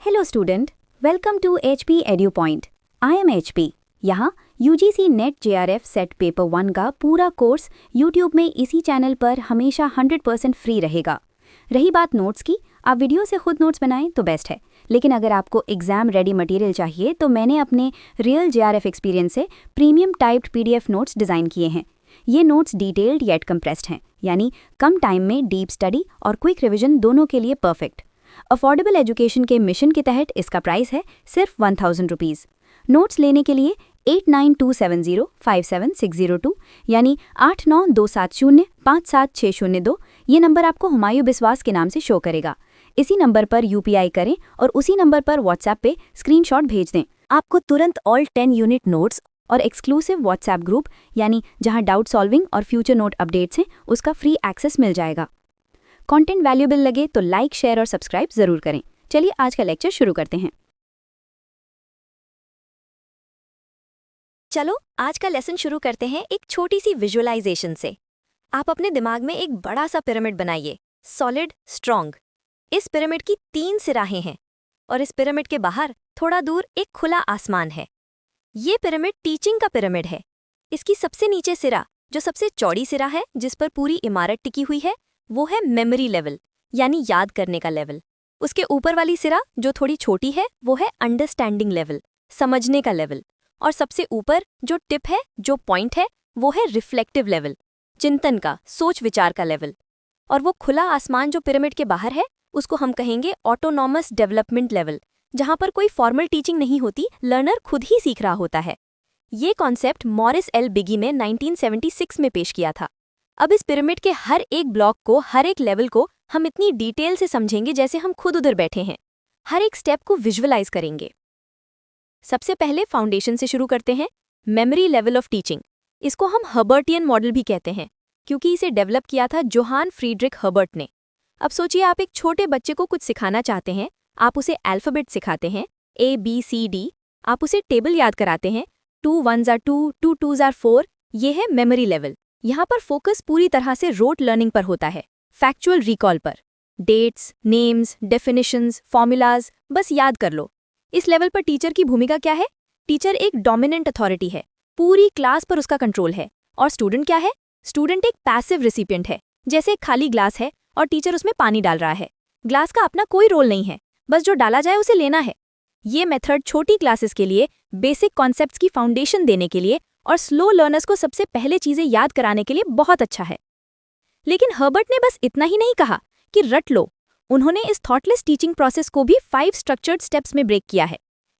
Hello student, welcome to HP edu point. I am HP। यहाँ UGC net JRF set paper 1 का पूरा course YouTube में इसी channel पर हमेशा 100% फ्री रहेगा। रही बात नोट्स की, आप वीडियो से खुद नोट्स बनाएं तो बेस्ट है, लेकिन अगर आपको एग्जाम रेडी मटेरियल चाहिए तो मैंने अपने रियल JRF एक्सपीरियंस से premium typed PDF notes design किए हैं। ये नोट्स डिटेल्ड येट कंप्रेस्ड हैं, यानी कम टाइम में डीप स्टडी और क्विक रिविजन दोनों के लिए परफेक्ट। अफोर्डेबल एजुकेशन के मिशन के तहत इसका प्राइस है सिर्फ 1000 रुपीज़। नोट्स लेने के लिए 8927057602 यानी 8927057602 ये नंबर आपको हुमायूं बिस्वास के नाम से शो करेगा। इसी नंबर पर UPI करें और उसी नंबर पर व्हाट्सएप पे स्क्रीनशॉट भेज दें। आपको तुरंत ऑल 10 यूनिट नोट्स और एक्सक्लूसिव व्हाट्सएप ग्रुप यानी जहां डाउट सॉल्विंग और फ्यूचर नोट अपडेट्स हैं उसका फ्री एक्सेस मिल जाएगा। कंटेंट वैल्यूएबल लगे तो लाइक, शेयर और सब्सक्राइब जरूर करें। चलिए आज का लेक्चर शुरू करते हैं। चलो आज का लेसन शुरू करते हैं एक छोटी सी विजुअलाइजेशन से। आप अपने दिमाग में एक बड़ा सा पिरामिड बनाइए, सॉलिड, स्ट्रॉन्ग। इस पिरामिड की 3 सिराहें हैं और इस पिरामिड के बाहर थोड़ा दूर एक खुला आसमान है। ये पिरामिड टीचिंग का पिरामिड है। इसकी सबसे नीचे सिरा, जो सबसे चौड़ी सिरा है जिस पर पूरी इमारत टिकी हुई है, वो है मेमोरी लेवल, यानी याद करने का लेवल। उसके ऊपर वाली सिरा जो थोड़ी छोटी है वो है अंडरस्टैंडिंग लेवल, समझने का लेवल। और सबसे ऊपर जो टिप है, जो पॉइंट है, वो है रिफ्लेक्टिव लेवल, चिंतन का, सोच विचार का लेवल। और वो खुला आसमान जो पिरामिड के बाहर है उसको हम कहेंगे ऑटोनॉमस डेवलपमेंट लेवल, जहां पर कोई फॉर्मल टीचिंग नहीं होती, लर्नर खुद ही सीख रहा होता है। ये कॉन्सेप्ट मॉरिस एल बिगी ने 1976 में पेश किया था। अब इस पिरामिड के हर एक ब्लॉक को, हर एक लेवल को हम इतनी डिटेल से समझेंगे जैसे हम खुद उधर बैठे हैं। हर एक स्टेप को विजुअलाइज करेंगे। सबसे पहले फाउंडेशन से शुरू करते हैं, मेमोरी लेवल ऑफ टीचिंग। इसको हम हर्बर्टियन मॉडल भी कहते हैं क्योंकि इसे डेवलप किया था जोहान फ्रीडरिक हर्बर्ट ने। अब सोचिए, आप एक छोटे बच्चे को कुछ सिखाना चाहते हैं। आप उसे अल्फाबेट सिखाते हैं, ABCD। आप उसे टेबल याद कराते हैं, 2 1s are 2, 2 2s are 4। ये है मेमोरी लेवल। यहाँ पर फोकस पूरी तरह से रोट लर्निंग पर होता है, फैक्चुअल रिकॉल पर। डेट्स, नेम्स, डेफिनेशंस, फॉर्मूलाज बस याद कर लो। इस लेवल पर टीचर की भूमिका क्या है? टीचर एक डोमिनेंट अथॉरिटी है, पूरी क्लास पर उसका कंट्रोल है। और स्टूडेंट क्या है? स्टूडेंट एक पैसिव रिसिपिएंट है। जैसे एक खाली ग्लास है और टीचर उसमें पानी डाल रहा है। ग्लास का अपना कोई रोल नहीं है, बस जो डाला जाए उसे लेना है। ये मेथड छोटी क्लासेस के लिए, बेसिक कॉन्सेप्ट्स की फाउंडेशन देने के लिए और स्लो लर्नर्स को सबसे पहले चीजें याद कराने के लिए बहुत अच्छा है। लेकिन हर्बर्ट ने बस इतना ही नहीं कहा कि रट लो। उन्होंने इस थॉटलेस टीचिंग प्रोसेस को भी 5 स्ट्रक्चर्ड स्टेप्स में ब्रेक किया है।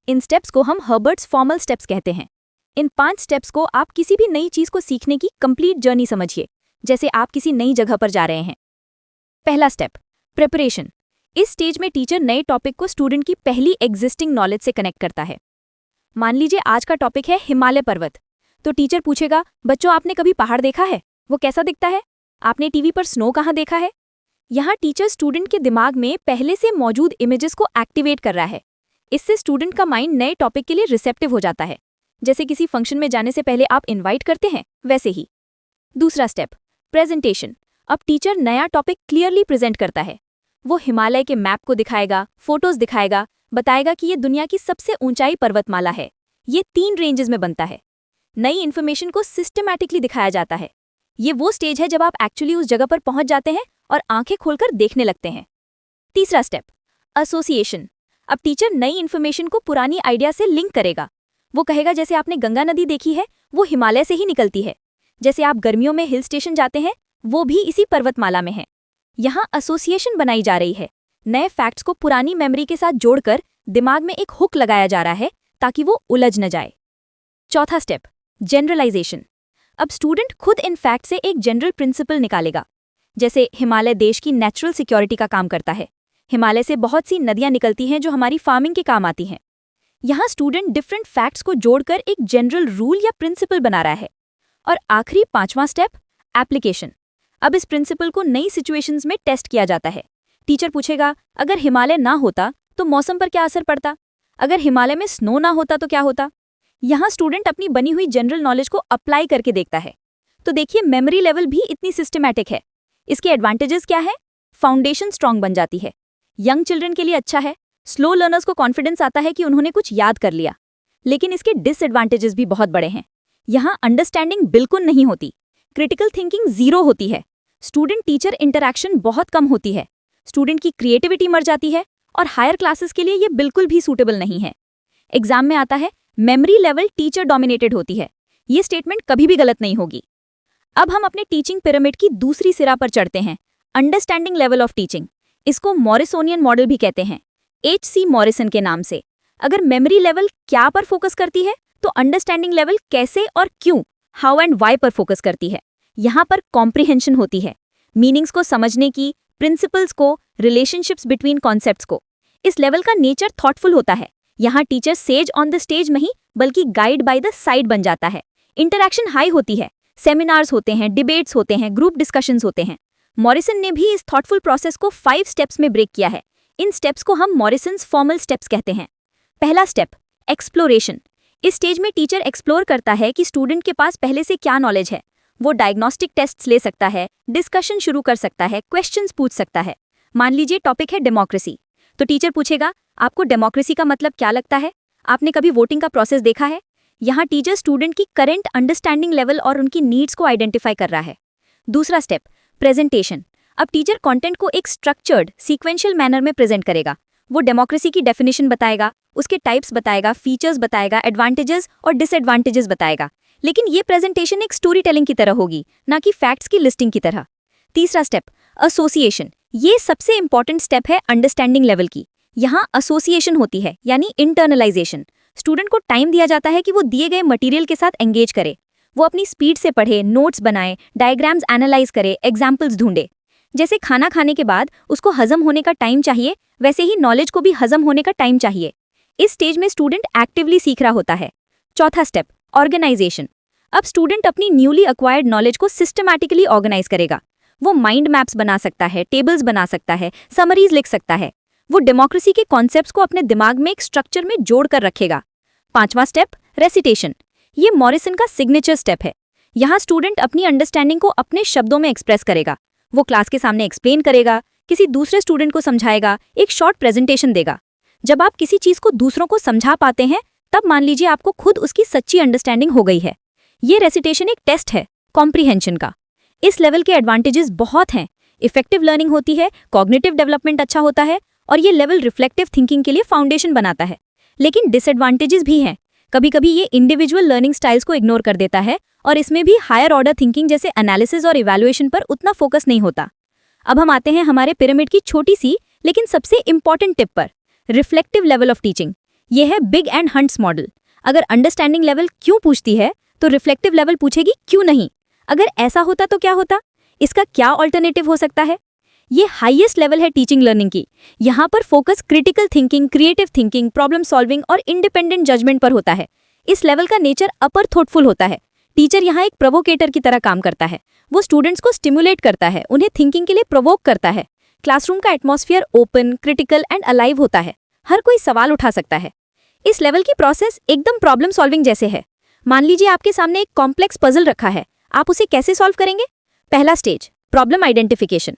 इन स्टेप्स को हम हर्बर्ट्स फॉर्मल स्टेप्स कहते हैं। इन 5 स्टेप्स को आप किसी भी नई चीज को सीखने की कंप्लीट जर्नी समझिए, जैसे आप किसी नई जगह पर जा रहे हैं। पहला स्टेप, प्रिपरेशन। इस स्टेज में टीचर नए टॉपिक को स्टूडेंट की पहली एग्जिस्टिंग नॉलेज से कनेक्ट करता है। मान लीजिए आज का टॉपिक है हिमालय पर्वत, तो टीचर पूछेगा, बच्चों आपने कभी पहाड़ देखा है? वो कैसा दिखता है? आपने टीवी पर स्नो कहाँ देखा है? यहाँ टीचर स्टूडेंट के दिमाग में पहले से मौजूद इमेजेस को एक्टिवेट कर रहा है। इससे स्टूडेंट का माइंड नए टॉपिक के लिए रिसेप्टिव हो जाता है। जैसे किसी फंक्शन में जाने से पहले आप इन्वाइट करते हैं, वैसे ही। दूसरा स्टेप, प्रेजेंटेशन। अब टीचर नया टॉपिक क्लियरली प्रेजेंट करता है। वो हिमालय के मैप को दिखाएगा, फोटोज दिखाएगा, बताएगा कि ये दुनिया की सबसे ऊंचाई पर्वतमाला है। ये 3 रेंजेस में बनता है। नई इन्फॉर्मेशन को सिस्टमैटिकली दिखाया जाता है। ये वो स्टेज है जब आप एक्चुअली उस जगह पर पहुंच जाते हैं और आंखें खोलकर देखने लगते हैं। तीसरा स्टेप, एसोसिएशन। अब टीचर नई इन्फॉर्मेशन को पुरानी आइडिया से लिंक करेगा। वो कहेगा, जैसे आपने गंगा नदी देखी है, वो हिमालय से ही निकलती है। जैसे आप गर्मियों में हिल स्टेशन जाते हैं, वो भी इसी पर्वतमाला में है। यहाँ एसोसिएशन बनाई जा रही है। नए फैक्ट्स को पुरानी मेमोरी के साथ जोड़कर दिमाग में एक हुक लगाया जा रहा है ताकि वो उलझ न जाए। चौथा स्टेप, जनरलाइजेशन। अब स्टूडेंट खुद इन फैक्ट से एक जनरल प्रिंसिपल निकालेगा। जैसे हिमालय देश की नेचुरल सिक्योरिटी का काम करता है। हिमालय से बहुत सी नदियां निकलती हैं जो हमारी फार्मिंग के काम आती हैं। यहाँ स्टूडेंट डिफरेंट फैक्ट्स को जोड़कर एक जनरल रूल या प्रिंसिपल बना रहा है। और आखिरी 5वां स्टेप, एप्लीकेशन। अब इस प्रिंसिपल को नई सिचुएशंस में टेस्ट किया जाता है। टीचर पूछेगा, अगर हिमालय ना होता तो मौसम पर क्या असर पड़ता? अगर हिमालय में स्नो ना होता तो क्या होता? यहाँ स्टूडेंट अपनी बनी हुई जनरल नॉलेज को अप्लाई करके देखता है। तो देखिए, मेमोरी लेवल भी इतनी सिस्टमैटिक है। इसके एडवांटेजेस क्या है? फाउंडेशन स्ट्रांग बन जाती है। यंग चिल्ड्रन के लिए अच्छा है, स्लो लर्नर्स को कॉन्फिडेंस आता है कि उन्होंने कुछ याद कर लिया, लेकिन इसके डिसएडवांटेजेस भी बहुत बड़े हैं। यहाँ अंडरस्टैंडिंग बिल्कुल नहीं होती, क्रिटिकल थिंकिंग जीरो होती है, स्टूडेंट टीचर इंटरैक्शन बहुत कम होती है, स्टूडेंट की क्रिएटिविटी मर जाती है और हायर क्लासेस के लिए ये बिल्कुल भी सूटेबल नहीं है। एग्जाम में आता है मेमोरी लेवल टीचर डोमिनेटेड होती है। ये स्टेटमेंट कभी भी गलत नहीं होगी। अब हम अपने टीचिंग पिरामिड की दूसरी सिरा पर चढ़ते हैं, अंडरस्टैंडिंग लेवल ऑफ टीचिंग। इसको मॉरिसोनियन मॉडल भी कहते हैं, H.C. मॉरिसन के नाम से। अगर मेमोरी लेवल क्या पर फोकस करती है, तो अंडरस्टैंडिंग लेवल कैसे और क्यों, हाउ एंड वाई पर फोकस करती है। यहाँ पर कॉम्प्रिहेंशन होती है, मीनिंग्स को समझने की, प्रिंसिपल्स को, रिलेशनशिप्स बिटवीन कॉन्सेप्ट्स को। इस लेवल का नेचर थॉटफुल होता है। यहाँ teacher says on the stage नहीं बल्कि गाइड बाय द साइड बन जाता है। इंटरैक्शन हाई होती है, सेमिनार्स होते हैं, डिबेट्स होते हैं, ग्रुप डिस्कशंस होते हैं। मॉरिसन ने भी इस थॉटफुल प्रोसेस को 5 स्टेप्स में ब्रेक किया है। इन स्टेप्स को हम मॉरिसन्स फॉर्मल स्टेप्स कहते हैं। पहला स्टेप, एक्सप्लोरेशन। इस स्टेज में टीचर एक्सप्लोर करता है कि स्टूडेंट के पास पहले से क्या नॉलेज है। वो डायग्नोस्टिक टेस्ट्स ले सकता है, डिस्कशन शुरू कर सकता है, क्वेश्चंस पूछ सकता है। मान लीजिए टॉपिक है डेमोक्रेसी, तो टीचर पूछेगा, आपको डेमोक्रेसी का मतलब क्या लगता है? आपने कभी वोटिंग का प्रोसेस देखा है? यहाँ टीचर स्टूडेंट की करंट अंडरस्टैंडिंग लेवल और उनकी नीड्स को आइडेंटिफाई कर रहा है। दूसरा स्टेप, प्रेजेंटेशन। अब टीचर कंटेंट को एक स्ट्रक्चर्ड, सीक्वेंशियल मैनर में प्रेजेंट करेगा। वो डेमोक्रेसी की डेफिनेशन बताएगा, उसके टाइप्स बताएगा, फीचर्स बताएगा, एडवांटेजेस और डिसएडवांटेजेस बताएगा। लेकिन ये प्रेजेंटेशन एक स्टोरी टेलिंग की तरह होगी, ना कि फैक्ट्स की लिस्टिंग की तरह। तीसरा स्टेप, एसोसिएशन। ये सबसे इंपॉर्टेंट स्टेप है अंडरस्टैंडिंग लेवल की। यहाँ एसोसिएशन होती है, यानी इंटरनलाइजेशन। स्टूडेंट को टाइम दिया जाता है कि वो दिए गए मटेरियल के साथ एंगेज करे। वो अपनी स्पीड से पढ़े, नोट्स बनाए, डायग्राम्स एनालाइज करे, एग्जाम्पल्स ढूंढे। जैसे खाना खाने के बाद उसको हजम होने का टाइम चाहिए, वैसे ही नॉलेज को भी हजम होने का टाइम चाहिए। इस स्टेज में स्टूडेंट एक्टिवली सीख रहा होता है। चौथा स्टेप, ऑर्गेनाइजेशन। अब स्टूडेंट अपनी न्यूली एक्वायर्ड नॉलेज को सिस्टमैटिकली ऑर्गेनाइज करेगा। वो माइंड मैप्स बना सकता है, टेबल्स बना सकता है, समरीज लिख सकता है। वो डेमोक्रेसी के कॉन्सेप्ट्स को अपने दिमाग में एक स्ट्रक्चर में जोड़ कर रखेगा। पांचवा स्टेप, रेसिटेशन। ये मॉरिसन का सिग्नेचर स्टेप है। यहाँ स्टूडेंट अपनी अंडरस्टैंडिंग को अपने शब्दों में एक्सप्रेस करेगा। वो क्लास के सामने एक्सप्लेन करेगा, किसी दूसरे स्टूडेंट को समझाएगा, एक शॉर्ट प्रेजेंटेशन देगा। जब आप किसी चीज को दूसरों को समझा पाते हैं, तब मान लीजिए आपको खुद उसकी सच्ची अंडरस्टैंडिंग हो गई है। ये रेसिटेशन एक टेस्ट है कॉम्प्रिहेंशन का। इस लेवल के एडवांटेजेस बहुत हैं। इफेक्टिव लर्निंग होती है, कॉग्निटिव डेवलपमेंट अच्छा होता है, और ये लेवल रिफ्लेक्टिव थिंकिंग के लिए फाउंडेशन बनाता है। लेकिन डिसएडवांटेजेस भी हैं। कभी कभी ये इंडिविजुअल लर्निंग स्टाइल्स को इग्नोर कर देता है, और इसमें भी हायर ऑर्डर थिंकिंग जैसे एनालिसिस और इवैल्यूएशन पर उतना फोकस नहीं होता। अब हम आते हैं हमारे पिरामिड की छोटी सी लेकिन सबसे इंपॉर्टेंट टिप पर, रिफ्लेक्टिव लेवल ऑफ टीचिंग। ये है बिग एंड हंट्स मॉडल। अगर अंडरस्टैंडिंग लेवल क्यों पूछती है, तो रिफ्लेक्टिव लेवल पूछेगी क्यों नहीं। अगर ऐसा होता तो क्या होता? इसका क्या ऑल्टरनेटिव हो सकता है? ये हाईएस्ट लेवल है टीचिंग लर्निंग की। यहाँ पर focus critical thinking, creative thinking, problem solving और इंडिपेंडेंट जजमेंट पर होता है। इस लेवल का नेचर अपर थॉटफुल होता है। टीचर यहाँ एक प्रोवोकेटर की तरह काम करता है। वो स्टूडेंट्स को स्टिमुलेट करता है, उन्हें थिंकिंग के लिए प्रोवोक करता है। क्लासरूम का atmosphere open, critical and alive होता है। हर कोई सवाल उठा सकता है। इस लेवल की प्रोसेस एकदम प्रॉब्लम सॉल्विंग जैसे है। मान लीजिए आपके सामने एक कॉम्प्लेक्स पजल रखा है, आप उसे कैसे सॉल्व करेंगे? पहला स्टेज, प्रॉब्लम आइडेंटिफिकेशन।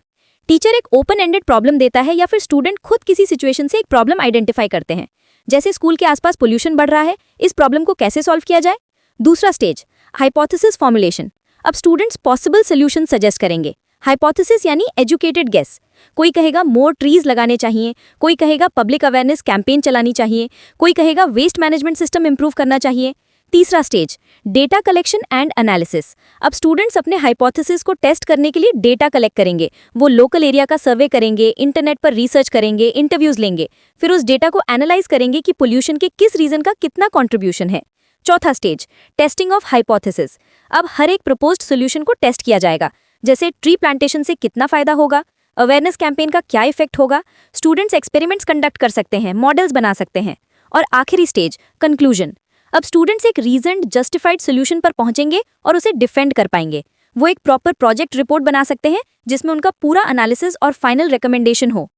टीचर एक ओपन एंडेड प्रॉब्लम देता है या फिर स्टूडेंट खुद किसी सिचुएशन से एक प्रॉब्लम आइडेंटिफाई करते हैं। जैसे स्कूल के आसपास पोल्यूशन बढ़ रहा है, इस प्रॉब्लम को कैसे सॉल्व किया जाए? दूसरा स्टेज, हाइपोथेसिस फॉर्मुलेशन। अब स्टूडेंट्स पॉसिबल सोल्यूशन सजेस्ट करेंगे। हाइपोथेसिस यानी एजुकेटेड गेस। कोई कहेगा मोर ट्रीज लगाने चाहिए, कोई कहेगा पब्लिक अवेयरनेस कैंपेन चलानी चाहिए, कोई कहेगा वेस्ट मैनेजमेंट सिस्टम इंप्रूव करना चाहिए। तीसरा stage, data collection and analysis. अब स्टूडेंट्स अपने हाइपोथेसिस को टेस्ट करने के लिए डेटा कलेक्ट करेंगे। वो लोकल एरिया का सर्वे करेंगे, इंटरनेट पर रिसर्च करेंगे, इंटरव्यूज लेंगे, फिर उस डेटा को एनालाइज करेंगे कि पोल्यूशन के किस रीजन का कितना कंट्रीब्यूशन है। चौथा स्टेज, टेस्टिंग ऑफ हाइपोथेसिस। अब हर एक प्रपोज्ड सोल्यूशन को टेस्ट किया जाएगा, जैसे ट्री प्लांटेशन से कितना फायदा होगा, अवेयरनेस कैंपेन का क्या इफेक्ट होगा। स्टूडेंट्स एक्सपेरिमेंट्स कंडक्ट कर सकते हैं, मॉडल्स बना सकते हैं। और आखिरी स्टेज, कंक्लूजन। अब स्टूडेंट्स एक रीजन्ड जस्टिफाइड सोल्यूशन पर पहुंचेंगे और उसे डिफेंड कर पाएंगे। वो एक प्रॉपर प्रोजेक्ट रिपोर्ट बना सकते हैं जिसमें उनका पूरा एनालिसिस और फाइनल रिकमेंडेशन हो।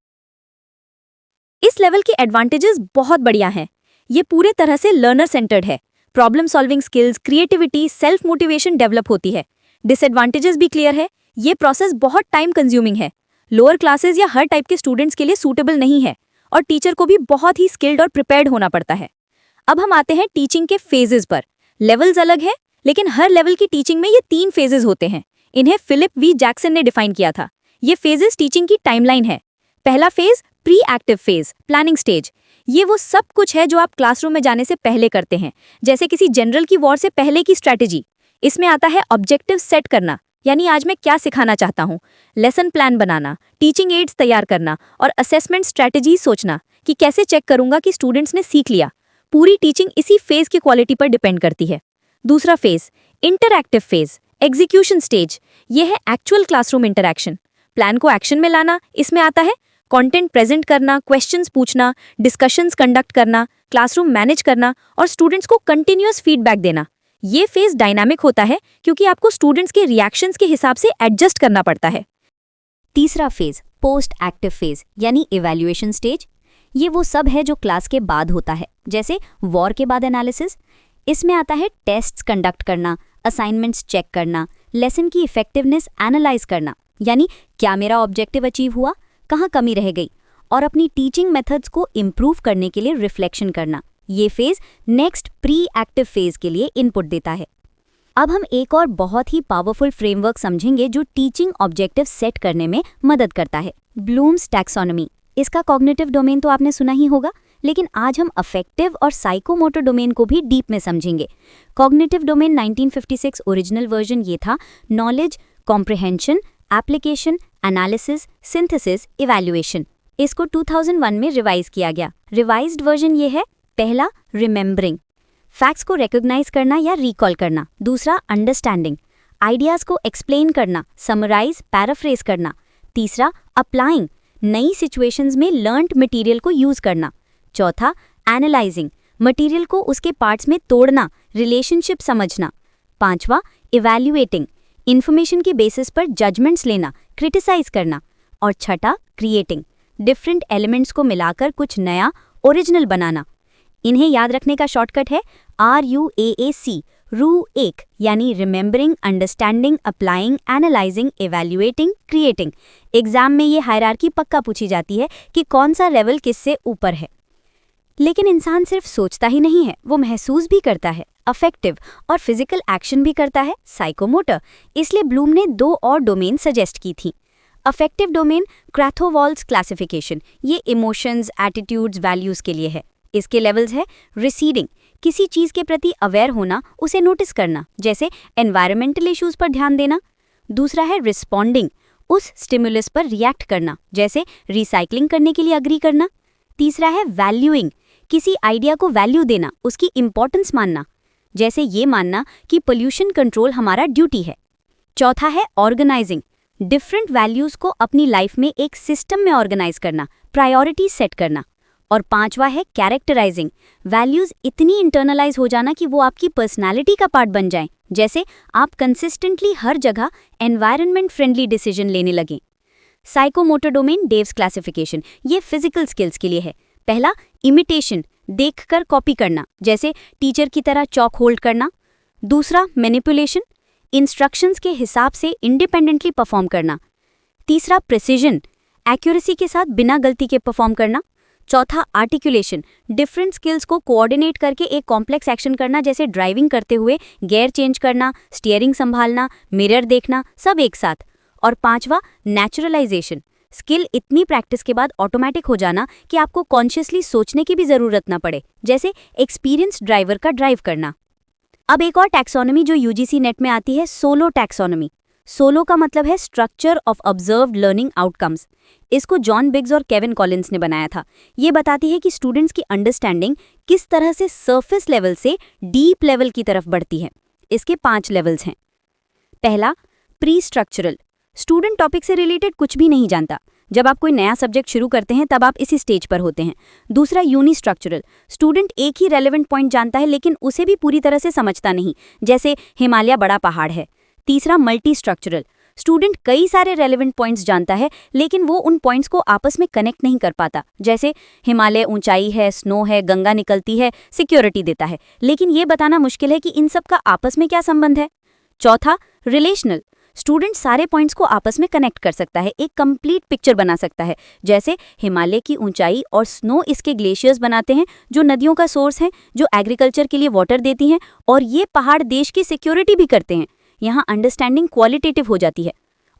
इस लेवल के एडवांटेजेस बहुत बढ़िया हैं। ये पूरे तरह से लर्नर सेंटर्ड है। Problem solving skills, creativity, self motivation develop होती है। डिसएडवांटेजेस भी क्लियर है। ये प्रोसेस बहुत टाइम कंज्यूमिंग है, लोअर क्लासेस या हर टाइप के स्टूडेंट्स के लिए सूटेबल नहीं है, और टीचर को भी बहुत ही स्किल्ड और प्रिपेयर्ड होना पड़ता है। अब हम आते हैं टीचिंग के फेजेस पर। लेवल्स अलग हैं, लेकिन हर लेवल की टीचिंग में ये 3 फेजेस होते हैं। इन्हें फिलिप वी जैक्सन ने डिफाइन किया था। ये फेजेस टीचिंग की टाइमलाइन है। पहला phase pre active phase, planning stage. ये वो सब कुछ है जो आप क्लासरूम में जाने से पहले करते हैं, जैसे किसी जनरल की वॉर से पहले की स्ट्रैटेजी। इसमें आता है ऑब्जेक्टिव सेट करना, यानी आज मैं क्या सिखाना चाहता हूँ, लेसन प्लान बनाना, टीचिंग एड्स तैयार करना और असेसमेंट स्ट्रैटेजी सोचना कि कैसे चेक करूंगा कि स्टूडेंट्स ने सीख लिया। पूरी टीचिंग इसी फेज की क्वालिटी पर डिपेंड करती है। दूसरा phase interactive phase, execution stage. ये है एक्चुअल क्लासरूम इंटरैक्शन, प्लान को एक्शन में लाना। इसमें आता है कंटेंट प्रेजेंट करना, क्वेश्चंस पूछना, डिस्कशंस कंडक्ट करना, क्लासरूम मैनेज करना और स्टूडेंट्स को कंटिन्यूअस फीडबैक देना। ये फेज डायनामिक होता है क्योंकि आपको स्टूडेंट्स के रिएक्शंस के हिसाब से एडजस्ट करना पड़ता है। तीसरा फेज पोस्ट एक्टिव फेज यानी इवैल्यूएशन स्टेज। ये वो सब है जो क्लास के बाद होता है, जैसे वॉर के बाद एनालिसिस। इसमें आता है टेस्ट्स कंडक्ट करना, असाइनमेंट्स चेक करना, लेसन की इफेक्टिवनेस एनालाइज करना, यानी क्या मेरा ऑब्जेक्टिव अचीव हुआ, कहाँ कमी रह गई, और अपनी टीचिंग मेथड्स को इम्प्रूव करने के लिए रिफ्लेक्शन करना। ये phase next pre active phase के लिए इनपुट देता है। अब हम एक और बहुत ही पावरफुल फ्रेमवर्क समझेंगे जो टीचिंग ऑब्जेक्टिव सेट करने में मदद करता है, ब्लूम्स टैक्सोनॉमी। इसका कॉग्निटिव डोमेन तो आपने सुना ही होगा, लेकिन आज हम अफेक्टिव और साइकोमोटर डोमेन को भी डीप में समझेंगे। कॉग्निटिव डोमेन 1956 ओरिजिनल वर्जन ये था knowledge, comprehension, application, analysis, synthesis, evaluation. इसको 2001 में रिवाइज किया गया। रिवाइज्ड वर्जन ये है, पहला रिमेंबरिंग, फैक्ट्स को रिकॉग्नाइज करना या रिकॉल करना। दूसरा अंडरस्टैंडिंग, आइडियाज को एक्सप्लेन करना, समराइज, पैराफ्रेज करना। तीसरा अप्लाइंग, नई सिचुएशंस में लर्न्ड मटेरियल को यूज करना। चौथा एनालाइजिंग, मटेरियल को उसके पार्ट्स में तोड़ना, रिलेशनशिप समझना। पांचवा इवैल्यूएटिंग, इन्फॉर्मेशन के बेसिस पर जजमेंट्स लेना, क्रिटिसाइज करना। और छठा क्रिएटिंग, डिफरेंट एलिमेंट्स को मिलाकर कुछ नया ओरिजिनल बनाना। इन्हें याद रखने का शॉर्टकट है RUAAC, RU1, यानी remembering, understanding, applying, analysing, evaluating, creating. Exam में ये हायरार्की पक्का पूछी जाती है कि कौन सा लेवल किससे ऊपर है। लेकिन इंसान सिर्फ सोचता ही नहीं है, वो महसूस भी करता है, अफेक्टिव, और फिजिकल एक्शन भी करता है, साइकोमोटर। इसलिए ब्लूम ने 2 और डोमेन सजेस्ट की थी। अफेक्टिव डोमेन क्रैथोवॉल्स क्लासिफिकेशन, ये इमोशंस, एटीट्यूड्स, वैल्यूज के लिए है। इसके लेवल्स है रिसीडिंग, किसी चीज के प्रति अवेयर होना, उसे नोटिस करना, जैसे एनवायरमेंटल इश्यूज पर ध्यान देना। दूसरा है रिस्पॉन्डिंग, उस स्टिमुलस पर रिएक्ट करना, जैसे रिसाइकलिंग करने के लिए अग्री करना। तीसरा है वैल्यूइंग, किसी आइडिया को वैल्यू देना, उसकी इंपॉर्टेंस मानना, जैसे ये मानना कि पोल्यूशन कंट्रोल हमारा ड्यूटी है। चौथा है ऑर्गेनाइजिंग, डिफरेंट वैल्यूज को अपनी लाइफ में एक सिस्टम में ऑर्गेनाइज करना, प्रायोरिटी सेट करना। और पांचवा है कैरेक्टराइजिंग, वैल्यूज इतनी इंटरनलाइज हो जाना कि वो आपकी पर्सनालिटी का पार्ट बन जाएं, जैसे आप कंसिस्टेंटली हर जगह एनवायरनमेंट फ्रेंडली डिसीजन लेने लगें। साइकोमोटर डोमेन डेव्स क्लासिफिकेशन, ये फिजिकल स्किल्स के लिए है। पहला इमिटेशन, देखकर कॉपी करना, जैसे टीचर की तरह चॉक होल्ड करना। दूसरा मैनिपुलेशन, इंस्ट्रक्शंस के हिसाब से इंडिपेंडेंटली परफॉर्म करना। तीसरा प्रिसीजन, एक्यूरेसी के साथ बिना गलती के परफॉर्म करना। चौथा आर्टिकुलेशन, डिफरेंट स्किल्स को कोऑर्डिनेट करके एक कॉम्प्लेक्स एक्शन करना, जैसे ड्राइविंग करते हुए गियर चेंज करना, स्टीयरिंग संभालना, मिरर देखना, सब एक साथ। और पांचवा नेचुरलाइजेशन, स्किल इतनी प्रैक्टिस के बाद ऑटोमेटिक हो जाना कि आपको कॉन्शियसली सोचने की भी जरूरत न पड़े, जैसे एक्सपीरियंस ड्राइवर का ड्राइव करना। अब एक और टैक्सोनॉमी जो यूजीसी नेट में आती है, सोलो टैक्सोनॉमी। सोलो का मतलब है structure of observed learning outcomes. इसको जॉन बिग्स और केविन कॉलिंस ने बनाया था। ये बताती है कि स्टूडेंट्स की अंडरस्टैंडिंग किस तरह से सरफेस लेवल से डीप लेवल की तरफ बढ़ती है। इसके 5 लेवल्स हैं। पहला प्री स्ट्रक्चरल, स्टूडेंट टॉपिक से रिलेटेड कुछ भी नहीं जानता। जब आप कोई नया सब्जेक्ट शुरू करते हैं तब आप इसी स्टेज पर होते हैं। दूसरा यूनि स्ट्रक्चरल, स्टूडेंट एक ही रेलेवेंट पॉइंट जानता है लेकिन उसे भी पूरी तरह से समझता नहीं, जैसे हिमालय बड़ा पहाड़ है। तीसरा मल्टी स्ट्रक्चरल, स्टूडेंट कई सारे रेलेवेंट पॉइंट्स जानता है लेकिन वो उन पॉइंट्स को आपस में कनेक्ट नहीं कर पाता, जैसे हिमालय ऊंचाई है, स्नो है, गंगा निकलती है, सिक्योरिटी देता है, लेकिन ये बताना मुश्किल है कि इन सब का आपस में क्या संबंध है। चौथा रिलेशनल, स्टूडेंट सारे पॉइंट्स को आपस में कनेक्ट कर सकता है, एक कंप्लीट पिक्चर बना सकता है। जैसे हिमालय की ऊंचाई और स्नो इसके ग्लेशियर्स बनाते हैं, जो नदियों का सोर्स हैं, जो एग्रीकल्चर के लिए वाटर देती हैं, और ये पहाड़ देश की सिक्योरिटी भी करते हैं। यहाँ अंडरस्टैंडिंग क्वालिटेटिव हो जाती है।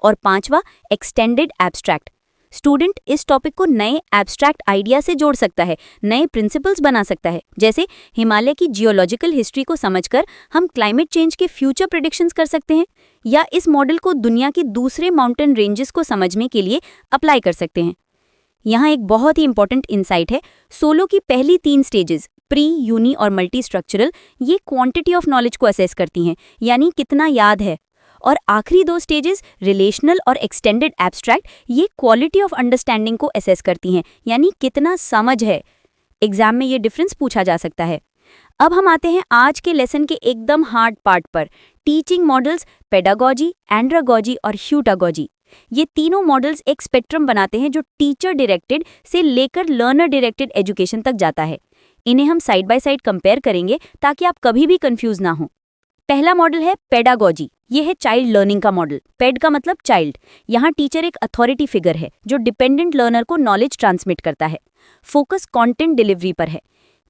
और पांचवा, एक्सटेंडेड एब्स्ट्रैक्ट। स्टूडेंट इस टॉपिक को नए एब्स्ट्रैक्ट आइडिया से जोड़ सकता है, नए प्रिंसिपल्स बना सकता है। जैसे हिमालय की जियोलॉजिकल हिस्ट्री को समझकर हम क्लाइमेट चेंज के फ्यूचर प्रेडिक्शंस कर सकते हैं, या इस मॉडल को दुनिया के दूसरे माउंटेन रेंजेस को समझने के लिए अप्लाई कर सकते हैं। यहाँ एक बहुत ही इंपॉर्टेंट इंसाइट है, सोलो की पहली 3 स्टेजेस प्री, यूनी और मल्टी स्ट्रक्चरल, ये क्वांटिटी ऑफ नॉलेज को असेस करती हैं, यानी कितना याद है। और आखिरी 2 स्टेजेस रिलेशनल और एक्सटेंडेड एब्स्ट्रैक्ट, ये क्वालिटी ऑफ अंडरस्टैंडिंग को असेस करती हैं, यानी कितना समझ है। एग्जाम में ये डिफरेंस पूछा जा सकता है। अब हम आते हैं आज के लेसन के एकदम हार्ड पार्ट पर, टीचिंग मॉडल्स, पेडागोजी, एंड्रागोजी और ह्यूटागोजी। ये तीनों मॉडल्स एक स्पेक्ट्रम बनाते हैं जो टीचर डायरेक्टेड से लेकर लर्नर डायरेक्टेड एजुकेशन तक जाता है। इन्हें हम साइड बाय साइड कंपेयर करेंगे ताकि आप कभी भी कंफ्यूज ना हो। पहला मॉडल है पेडागोजी। ये है चाइल्ड लर्निंग का मॉडल। पेड का मतलब चाइल्ड। यहाँ टीचर एक अथॉरिटी फिगर है जो डिपेंडेंट लर्नर को नॉलेज ट्रांसमिट करता है। फोकस कंटेंट डिलीवरी पर है।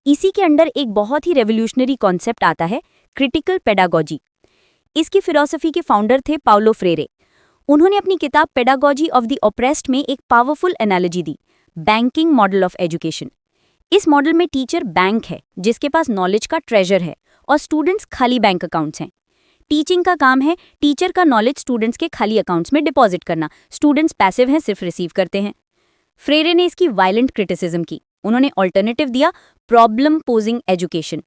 इसी के अंडर एक बहुत ही रेवोल्यूशनरी कॉन्सेप्ट आता है, क्रिटिकल पेडागोजी। इसकी फिलॉसफी के फाउंडर थे पाउलो फ्रेरे। उन्होंने अपनी किताब पेडागोजी ऑफ द ऑप्रेस्ड में एक powerful analogy the, banking model of education. इस मॉडल में टीचर बैंक है जिसके पास नॉलेज का ट्रेजर है, और स्टूडेंट्स खाली बैंक अकाउंट्स हैं। टीचिंग का काम है टीचर का नॉलेज स्टूडेंट्स के खाली अकाउंट्स में डिपॉजिट करना। स्टूडेंट्स पैसिव हैं, सिर्फ रिसीव करते हैं। फ्रेरे ने इसकी वायलेंट क्रिटिसिज्म की। उन्होंने ऑल्टरनेटिव दिया, प्रॉब्लम पोजिंग एजुकेशन।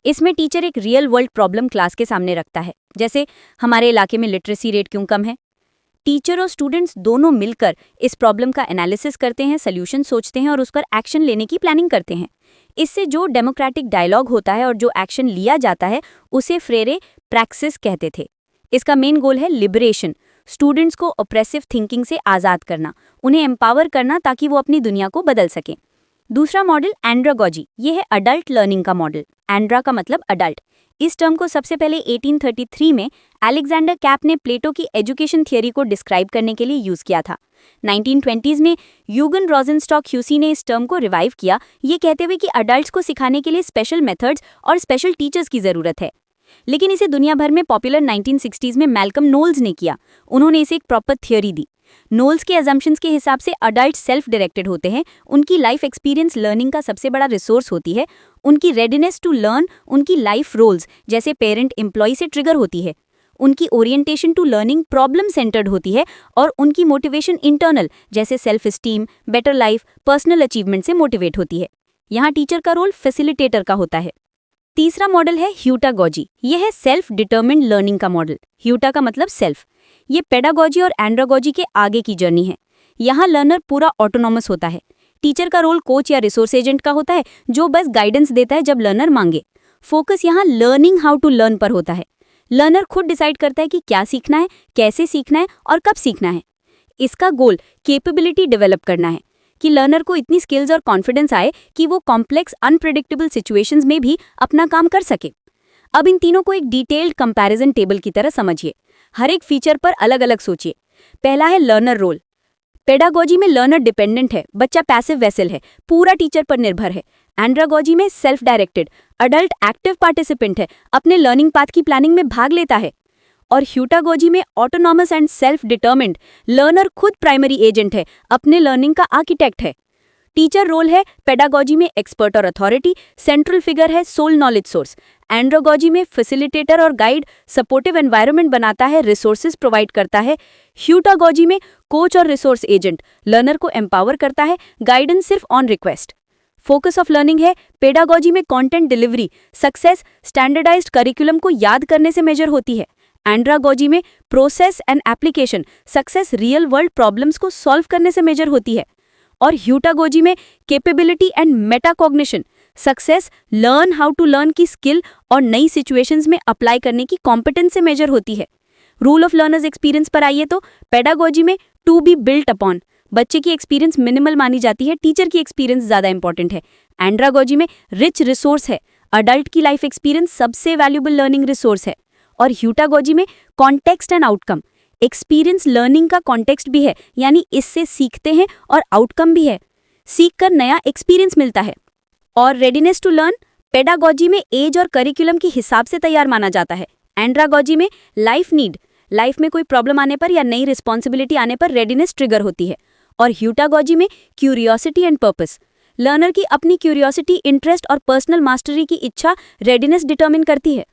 इसमें टीचर एक रियल वर्ल्ड प्रॉब्लम क्लास के सामने रखता है, जैसे हमारे इलाके में लिटरेसी रेट क्यों कम है। टीचर और स्टूडेंट्स दोनों मिलकर इस प्रॉब्लम का एनालिसिस करते हैं, सॉल्यूशन सोचते हैं और उस पर एक्शन लेने की प्लानिंग करते हैं। इससे जो डेमोक्रेटिक डायलॉग होता है और जो एक्शन लिया जाता है उसे फ्रेरे प्रैक्सिस कहते थे। इसका मेन गोल है लिबरेशन, स्टूडेंट्स को ऑप्रेसिव थिंकिंग से आज़ाद करना, उन्हें एम्पावर करना ताकि वो अपनी दुनिया को बदल सकें। दूसरा मॉडल एंड्रागोजी, ये है अडल्ट लर्निंग का मॉडल। एंड्रा का मतलब अडल्ट। इस टर्म को सबसे पहले 1833 में अलेक्जेंडर कैप ने प्लेटो की एजुकेशन थियरी को डिस्क्राइब करने के लिए यूज़ किया था। 1920s में यूगन रोजेनस्टॉक ह्यूसी ने इस टर्म को रिवाइव किया, ये कहते हुए कि अडल्ट्स को सिखाने के लिए स्पेशल मेथड्स और स्पेशल टीचर्स की ज़रूरत है। लेकिन इसे दुनिया भर में पॉपुलर 1960s में मैल्कम नोल्स ने किया। उन्होंने इसे एक प्रॉपर थियरी दी। नोल्स के अजम्पशंस के हिसाब से अडल्ट सेल्फ डायरेक्टेड होते हैं, उनकी लाइफ एक्सपीरियंस लर्निंग का सबसे बड़ा रिसोर्स होती है, उनकी रेडीनेस टू लर्न उनकी लाइफ रोल्स जैसे पेरेंट एम्प्लॉय से ट्रिगर होती है, उनकी orientation to learning problem centred होती है, और उनकी मोटिवेशन इंटरनल जैसे self esteem, better life, personal achievement से मोटिवेट होती है। यहाँ टीचर का रोल फैसिलिटेटर का होता है। तीसरा मॉडल है ह्यूटागोजी। यह है सेल्फ डिटर्मिन्ड लर्निंग का मॉडल। ह्यूटा का मतलब सेल्फ। ये पेडागोजी और एंड्रागोजी के आगे की जर्नी है। यहाँ लर्नर पूरा ऑटोनॉमस होता है। टीचर का रोल कोच या रिसोर्स एजेंट का होता है जो बस गाइडेंस देता है जब लर्नर मांगे। फोकस यहाँ लर्निंग हाउ टू लर्न पर होता है। लर्नर खुद डिसाइड करता है कि क्या सीखना है, कैसे सीखना है और कब सीखना है। इसका गोल कैपेबिलिटी डेवलप करना है कि लर्नर को इतनी स्किल्स और कॉन्फिडेंस आए कि वो कॉम्प्लेक्स अनप्रेडिक्टेबल सिचुएशंस में भी अपना काम कर सके। अब इन तीनों को एक डिटेल्ड कंपैरिजन टेबल की तरह समझिए। हर एक फीचर पर अलग अलग सोचिए। पहला है लर्नर रोल। पेडागोजी में लर्नर डिपेंडेंट है, बच्चा पैसिव वेसल है, पूरा टीचर पर निर्भर है। एंड्रागोजी में self directed, adult active participant है, अपने लर्निंग पाथ की प्लानिंग में भाग लेता है। और ह्यूटागोजी में autonomous and self determined, learner खुद प्राइमरी एजेंट है, अपने लर्निंग का आर्किटेक्ट है। टीचर रोल है पेडागोजी में एक्सपर्ट और अथॉरिटी, सेंट्रल फिगर है, सोल नॉलेज सोर्स। एंड्रागोजी में फैसिलिटेटर और गाइड, सपोर्टिव एनवायरनमेंट बनाता है, रिसोर्सेज प्रोवाइड करता है। ह्यूटागोजी में कोच और रिसोर्स एजेंट, लर्नर को एम्पावर करता है, गाइडेंस सिर्फ on request. Focus of learning है पेडागोजी में content delivery, success standardised curriculum को याद करने से मेजर होती है। एंड्रागोजी में process and application, success real world problems को सॉल्व करने से मेजर होती है। और ह्यूटागोजी में capability and metacognition, success learn how to learn की स्किल और नई सिचुएशंस में अप्लाई करने की कॉम्पिटेंस से मेजर होती है। रूल ऑफ लर्नर्स एक्सपीरियंस पर आइए तो पेडागोजी में टू बी बिल्ट अपॉन, बच्चे की एक्सपीरियंस मिनिमल मानी जाती है, टीचर की एक्सपीरियंस ज़्यादा इंपॉर्टेंट है। एंड्रागोजी में रिच रिसोर्स है, अडल्ट की लाइफ एक्सपीरियंस सबसे वैल्यूबल लर्निंग रिसोर्स है। और ह्यूटागोजी में context and outcome, experience learning का कॉन्टेक्स्ट भी है, यानी इससे सीखते हैं और आउटकम भी है, सीख कर नया एक्सपीरियंस मिलता है। और रेडीनेस टू लर्न पेडागॉजी में एज और करिकुलम के हिसाब से तैयार माना जाता है। एंड्रागॉजी में लाइफ नीड, लाइफ में कोई प्रॉब्लम आने पर या नई रिस्पॉन्सिबिलिटी आने पर रेडीनेस ट्रिगर होती है। और ह्यूटागॉजी में क्यूरियोसिटी एंड पर्पस, लर्नर की अपनी क्यूरियोसिटी, इंटरेस्ट और पर्सनल मास्टरी की इच्छा रेडीनेस डिटर्मिन करती है।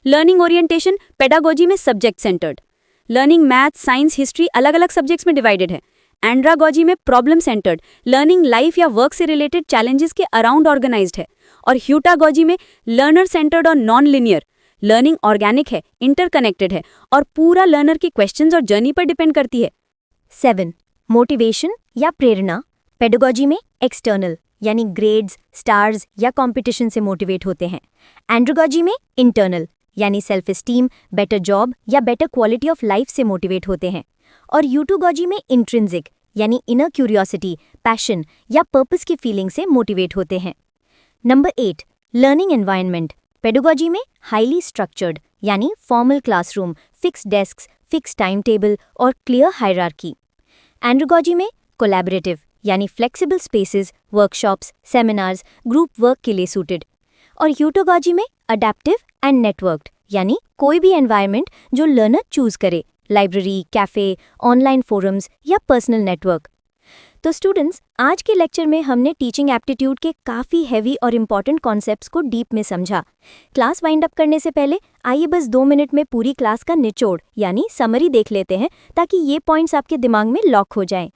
लर्निंग ओरिएंटेशन पेडागॉजी में subject centred, learning math, science, history अलग अलग सब्जेक्ट्स में डिवाइडेड है। एंड्रागॉजी में प्रॉब्लम सेंटर्ड, लर्निंग लाइफ या वर्क से रिलेटेड चैलेंजेस के अराउंड ऑर्गेनाइज्ड है। और ह्यूटागॉजी में लर्नर सेंटर्ड और नॉन लिनियर, लर्निंग ऑर्गेनिक है, इंटरकनेक्टेड है और पूरा लर्नर के क्वेश्चंस और जर्नी पर डिपेंड करती है। 7. मोटिवेशन या प्रेरणा पेडागॉजी में एक्सटर्नल यानी ग्रेड्स, स्टार्स या कंपटीशन से मोटिवेट होते हैं। एंड्रागॉजी में इंटरनल यानी सेल्फ एस्टीम, बेटर जॉब या बेटर क्वालिटी ऑफ लाइफ से मोटिवेट होते हैं। और यूटूगॉजी में इंट्रिंसिक यानी इनर क्यूरियोसिटी, पैशन या पर्पस की फीलिंग से मोटिवेट होते हैं। नंबर 8. लर्निंग एनवायरनमेंट पेडागॉजी में हाईली स्ट्रक्चर्ड यानी formal classroom, fix desks, fix time table और क्लियर हायरार्की। एंड्रागॉजी में कोलैबोरेटिव यानी flexible spaces, workshops, seminars, group work के लिए सूटेड। और ह्यूटागॉजी में अडेप्टिव एंड नेटवर्क्ड यानी कोई भी एनवायरनमेंट जो लर्नर चूज करे, लाइब्रेरी, कैफे, ऑनलाइन फोरम्स या पर्सनल नेटवर्क। तो स्टूडेंट्स, आज के लेक्चर में हमने टीचिंग एप्टीट्यूड के काफ़ी हैवी और इम्पॉर्टेंट कॉन्सेप्ट्स को डीप में समझा। क्लास वाइंड अप करने से पहले आइए बस 2 मिनट में पूरी क्लास का निचोड़ यानी समरी देख लेते हैं, ताकि ये पॉइंट्स आपके दिमाग में लॉक हो जाएं।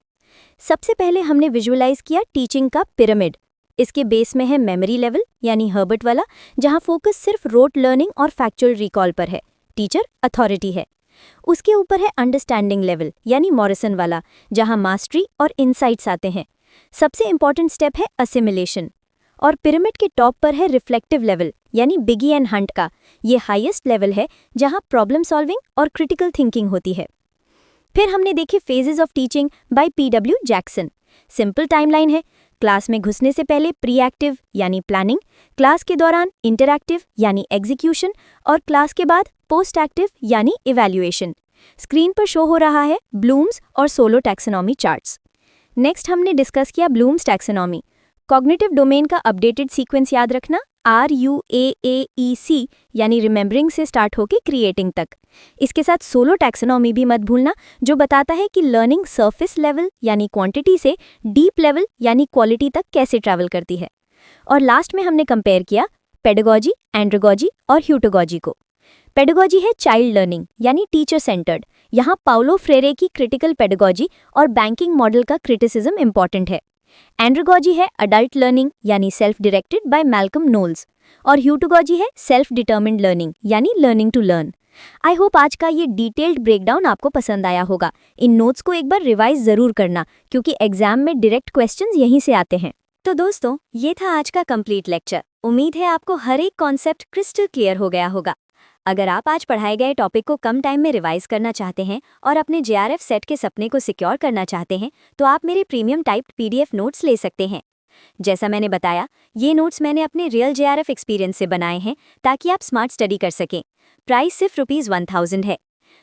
सबसे पहले हमने विजुअलाइज किया टीचिंग का पिरामिड। इसके बेस में है मेमोरी लेवल यानी हर्बर्ट वाला, जहां फोकस सिर्फ रोट लर्निंग और फैक्चुअल रिकॉल पर है, टीचर अथॉरिटी है। उसके ऊपर है अंडरस्टैंडिंग लेवल यानी मॉरिसन वाला, जहां मास्टरी और इनसाइट्स आते हैं। सबसे इंपॉर्टेंट स्टेप है असिमिलेशन। और पिरामिड के टॉप पर है रिफ्लेक्टिव लेवल यानी बिगी एंड हंट का। ये हाईएस्ट लेवल है जहां प्रॉब्लम सॉल्विंग और क्रिटिकल थिंकिंग होती है। फिर हमने देखे phases of teaching bye PW Jackson. Simple timeline है, क्लास में घुसने से पहले प्री एक्टिव यानी प्लानिंग, क्लास के दौरान इंटरैक्टिव यानी एग्जीक्यूशन और क्लास के बाद पोस्ट एक्टिव यानी इवैल्यूएशन। स्क्रीन पर शो हो रहा है ब्लूम्स और सोलो टैक्सोनॉमी चार्ट्स। नेक्स्ट हमने डिस्कस किया ब्लूम्स टैक्सोनॉमी। कॉग्निटिव डोमेन का अपडेटेड सीक्वेंस याद रखना, RUAAEC यानी रिमेंबरिंग से स्टार्ट होकर क्रिएटिंग तक। इसके साथ सोलो टैक्सोनॉमी भी मत भूलना, जो बताता है कि लर्निंग सरफेस लेवल यानी क्वांटिटी से डीप लेवल यानी क्वालिटी तक कैसे ट्रैवल करती है। और लास्ट में हमने कंपेयर किया पेडागॉजी, एंड्रागॉजी और ह्यूटागॉजी को। पेडागॉजी है चाइल्ड लर्निंग यानी टीचर सेंटर्ड। यहाँ पाउलो फ्रेरे की क्रिटिकल पेडागॉजी और बैंकिंग मॉडल का क्रिटिसिज्म इंपॉर्टेंट है। एंड्रागॉजी है अडल्ट लर्निंग यानी self directed by Malcolm Knowles. और ह्यूटागॉजी है सेल्फ डिटर्मिन्ड लर्निंग यानी learning to learn. I hope आज का ये डिटेल्ड ब्रेकडाउन आपको पसंद आया होगा। इन नोट्स को एक बार रिवाइज जरूर करना, क्योंकि एग्जाम में डायरेक्ट क्वेश्चंस यहीं से आते हैं। तो दोस्तों, ये था आज का कंप्लीट लेक्चर। उम्मीद है आपको हर एक कॉन्सेप्ट क्रिस्टल क्लियर हो गया होगा। अगर आप आज पढ़ाए गए टॉपिक को कम टाइम में रिवाइज करना चाहते हैं और अपने JRF सेट के सपने को सिक्योर करना चाहते हैं, तो आप मेरे प्रीमियम टाइप्ड PDF नोट्स ले सकते हैं। जैसा मैंने बताया, ये नोट्स मैंने अपने रियल JRF एक्सपीरियंस से बनाए हैं, ताकि आप स्मार्ट स्टडी कर सकें। प्राइस सिर्फ ₹1000 है।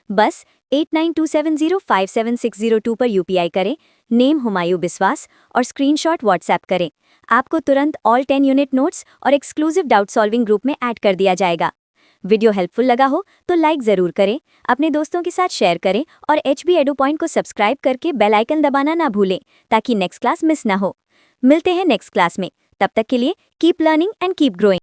बस 8927057602 पर UPI करें, नेम हुमायूं बिस्वास और स्क्रीनशॉट व्हाट्सएप करें। आपको तुरंत ऑल 10 यूनिट नोट्स और एक्सक्लूसिव डाउट सॉल्विंग ग्रुप में ऐड कर दिया जाएगा। वीडियो हेल्पफुल लगा हो तो लाइक ज़रूर करें, अपने दोस्तों के साथ शेयर करें और HB एडू पॉइंट को सब्सक्राइब करके बेल आइकन दबाना ना भूलें, ताकि नेक्स्ट क्लास मिस ना हो। मिलते हैं नेक्स्ट क्लास में। तब तक के लिए keep learning and keep growing.